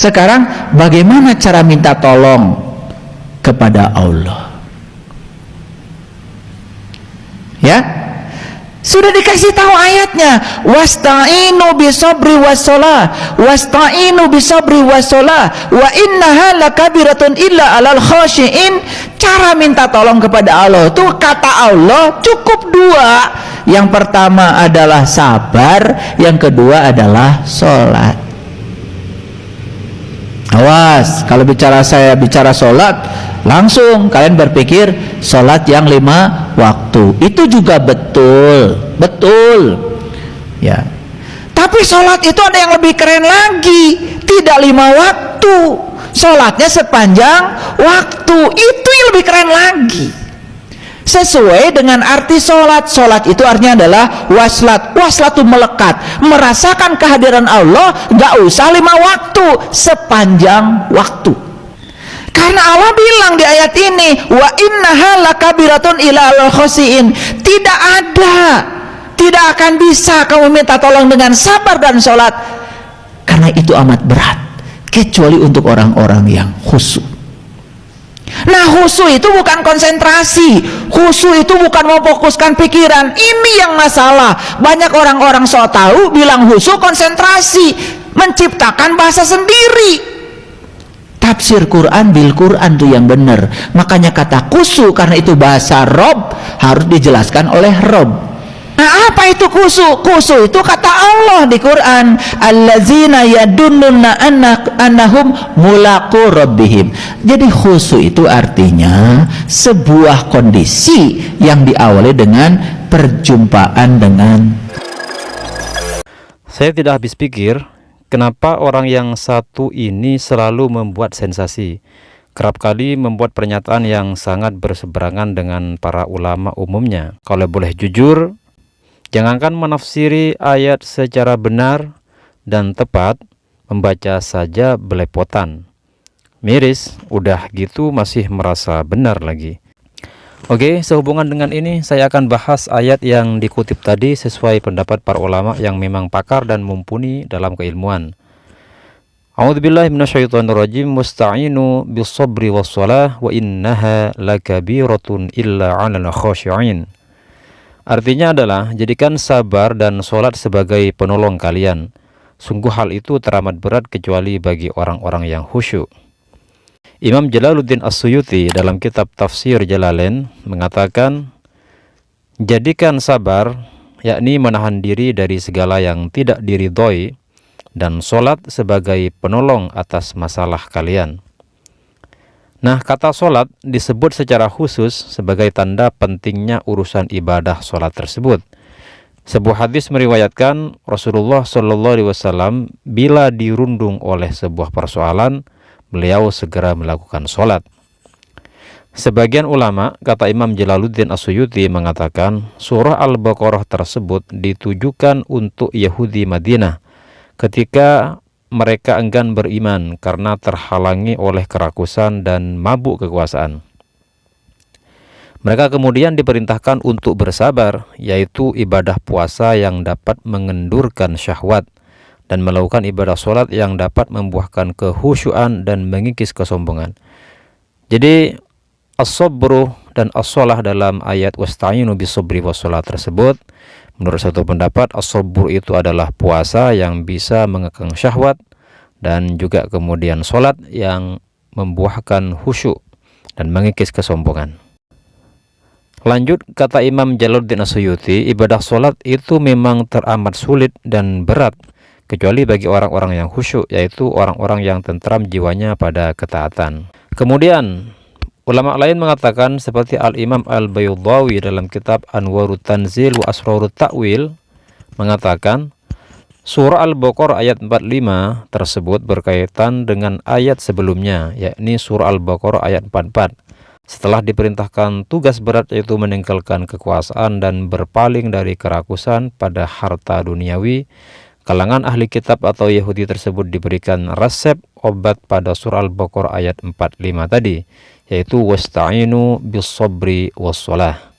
Sekarang bagaimana cara minta tolong kepada Allah? Ya, sudah dikasih tahu ayatnya, wasta'inu bisabri wassalah, wasta'inu bisabri wassalah, wa innaha lakabiratun illa alal khashiin. Cara minta tolong kepada Allah itu kata Allah cukup dua. Yang pertama adalah sabar, yang kedua adalah sholat. Awas, kalau saya bicara sholat, langsung kalian berpikir sholat yang 5 waktu. Itu juga betul ya. Tapi sholat itu ada yang lebih keren lagi, tidak 5 waktu, sholatnya sepanjang waktu. Itu yang lebih keren lagi, sesuai dengan arti sholat. Sholat itu artinya adalah waslat. Waslat itu melekat, merasakan kehadiran Allah, gak usah 5 waktu, sepanjang waktu. Karena Allah bilang di ayat ini, wa innaha lakabiratun ila al-khasiin. Tidak akan bisa kamu minta tolong dengan sabar dan sholat, karena itu amat berat, kecuali untuk orang-orang yang khusyuk. Nah, khusyuk itu bukan konsentrasi, khusyuk itu bukan memfokuskan pikiran. Ini yang masalah. Banyak orang-orang sok tahu bilang khusyuk konsentrasi, menciptakan bahasa sendiri. Tafsir Quran bil Quran itu yang benar. Makanya kata khusyuk, karena itu bahasa Rob, harus dijelaskan oleh Rob. Nah, apa itu khusyuk? Khusyuk itu kata Allah di Quran, allazina yadunnuna annahum mulaqu rabbihim. Jadi khusyuk itu artinya sebuah kondisi yang diawali dengan perjumpaan dengan. Saya tidak habis pikir kenapa orang yang satu ini selalu membuat sensasi, kerap kali membuat pernyataan yang sangat berseberangan dengan para ulama umumnya. Kalau boleh jujur, jangankan menafsiri ayat secara benar dan tepat, membaca saja belepotan. Miris, udah gitu masih merasa benar lagi. Oke, sehubungan dengan ini saya akan bahas ayat yang dikutip tadi sesuai pendapat para ulama yang memang pakar dan mumpuni dalam keilmuan. A'udzubillahi minasyaitonirrajim, musta'inu bis-sabri was-shalah wa innaha lakabiratun illa 'alal khashi'in. Artinya adalah, jadikan sabar dan sholat sebagai penolong kalian. Sungguh hal itu teramat berat kecuali bagi orang-orang yang khusyuk. Imam Jalaluddin As-Suyuti dalam kitab Tafsir Jalalain mengatakan, jadikan sabar, yakni menahan diri dari segala yang tidak diridhoi, dan sholat sebagai penolong atas masalah kalian. Nah, kata sholat disebut secara khusus sebagai tanda pentingnya urusan ibadah sholat tersebut. Sebuah hadis meriwayatkan Rasulullah SAW bila dirundung oleh sebuah persoalan, beliau segera melakukan sholat. Sebagian ulama, kata Imam Jalaluddin As-Suyuti, mengatakan surah Al-Baqarah tersebut ditujukan untuk Yahudi Madinah ketika mereka enggan beriman karena terhalangi oleh kerakusan dan mabuk kekuasaan. Mereka kemudian diperintahkan untuk bersabar, yaitu ibadah puasa yang dapat mengendurkan syahwat, dan melakukan ibadah sholat yang dapat membuahkan kehusyuan dan mengikis kesombongan. Jadi as-sabru dan as-sholah dalam ayat wasta'inu bis-sabri was-sholah tersebut, menurut satu pendapat as-sabru itu adalah puasa yang bisa mengekang syahwat, dan juga kemudian sholat yang membuahkan khusyuk dan mengikis kesombongan. Lanjut, kata Imam Jalaluddin As-Suyuti, ibadah sholat itu memang teramat sulit dan berat, kecuali bagi orang-orang yang khusyuk, yaitu orang-orang yang tentram jiwanya pada ketaatan. Kemudian ulama lain mengatakan seperti Al-Imam Al-Baydawi dalam kitab Anwarut Tanzil wa Asrarut Ta'wil mengatakan surah Al-Baqarah ayat 45 tersebut berkaitan dengan ayat sebelumnya, yakni surah Al-Baqarah ayat 44. Setelah diperintahkan tugas berat, yaitu meninggalkan kekuasaan dan berpaling dari kerakusan pada harta duniawi, kalangan ahli kitab atau Yahudi tersebut diberikan resep obat pada surah Al-Baqarah ayat 45 tadi, yaitu wasta'inu bis-sabri was-shalah.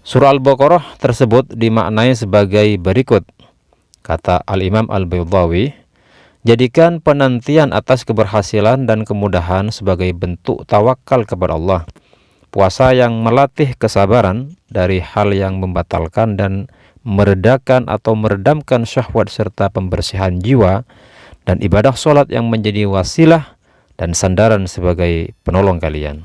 Surah Al-Baqarah tersebut dimaknai sebagai berikut, kata Al-Imam Al-Baydawi, Jadikan penantian atas keberhasilan dan kemudahan sebagai bentuk tawakal kepada Allah. Puasa yang melatih kesabaran dari hal yang membatalkan dan meredakan atau meredamkan syahwat serta pembersihan jiwa, dan ibadah sholat yang menjadi wasilah dan sandaran sebagai penolong kalian.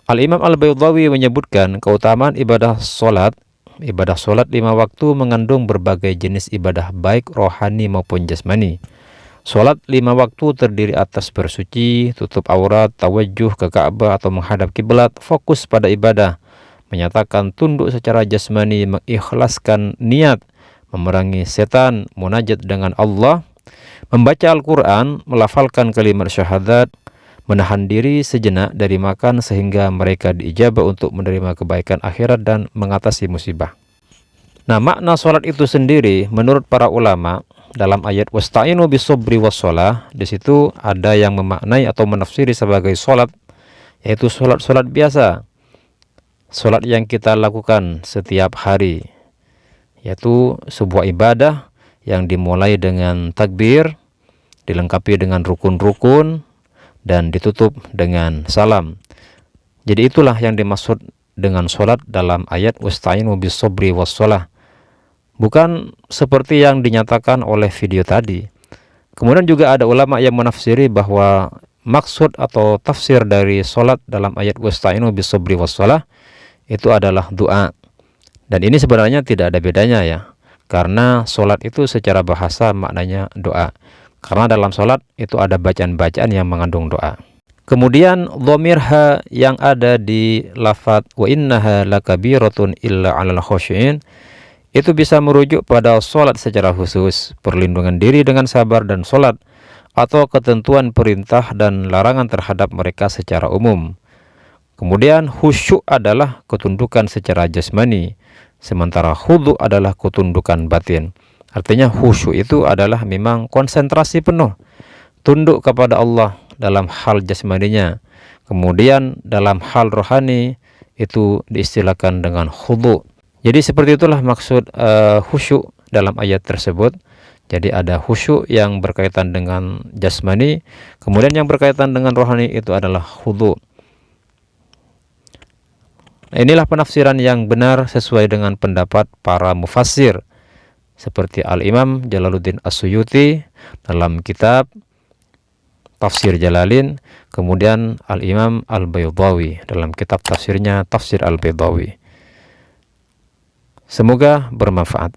Al-Imam Al-Baydawi menyebutkan keutamaan ibadah sholat. Ibadah sholat 5 waktu mengandung berbagai jenis ibadah baik rohani maupun jasmani. Sholat 5 waktu terdiri atas bersuci, tutup aurat, tawajuh ke Ka'bah atau menghadap kiblat, fokus pada ibadah, menyatakan tunduk secara jasmani, mengikhlaskan niat, memerangi setan, munajat dengan Allah, membaca Al-Quran, melafalkan kalimat syahadat, menahan diri sejenak dari makan sehingga mereka diijabah untuk menerima kebaikan akhirat dan mengatasi musibah. Nah, makna sholat itu sendiri menurut para ulama dalam ayat wasta'inu bisobri wassalah, di situ ada yang memaknai atau menafsiri sebagai sholat, yaitu sholat biasa, sholat yang kita lakukan setiap hari, yaitu sebuah ibadah yang dimulai dengan takbir, dilengkapi dengan rukun-rukun, dan ditutup dengan salam. Jadi itulah yang dimaksud dengan sholat dalam ayat wasta'inu bisobri wassalah, bukan seperti yang dinyatakan oleh video tadi. Kemudian juga ada ulama yang menafsiri bahwa maksud atau tafsir dari sholat dalam ayat wasta'inu bisobri wassalah itu adalah doa. Dan ini sebenarnya tidak ada bedanya ya, karena sholat itu secara bahasa maknanya doa. Karena dalam sholat itu ada bacaan-bacaan yang mengandung doa. Kemudian dhamir ha yang ada di lafadz wa innaha lakabiratun illa 'alal khosyin itu bisa merujuk pada sholat secara khusus, perlindungan diri dengan sabar dan sholat, atau ketentuan perintah dan larangan terhadap mereka secara umum. Kemudian khusyuk adalah ketundukan secara jasmani, sementara khudu adalah ketundukan batin. Artinya khusyuk itu adalah memang konsentrasi penuh, tunduk kepada Allah dalam hal jasmaninya. Kemudian dalam hal rohani itu diistilahkan dengan khudu. Jadi seperti itulah maksud khusyuk dalam ayat tersebut. Jadi ada khusyuk yang berkaitan dengan jasmani, kemudian yang berkaitan dengan rohani itu adalah khudu. Inilah penafsiran yang benar sesuai dengan pendapat para mufassir, seperti Al-Imam Jalaluddin As-Suyuti dalam kitab Tafsir Jalalain, kemudian Al-Imam Al-Baydawi dalam kitab tafsirnya Tafsir Al-Baydawi. Semoga bermanfaat.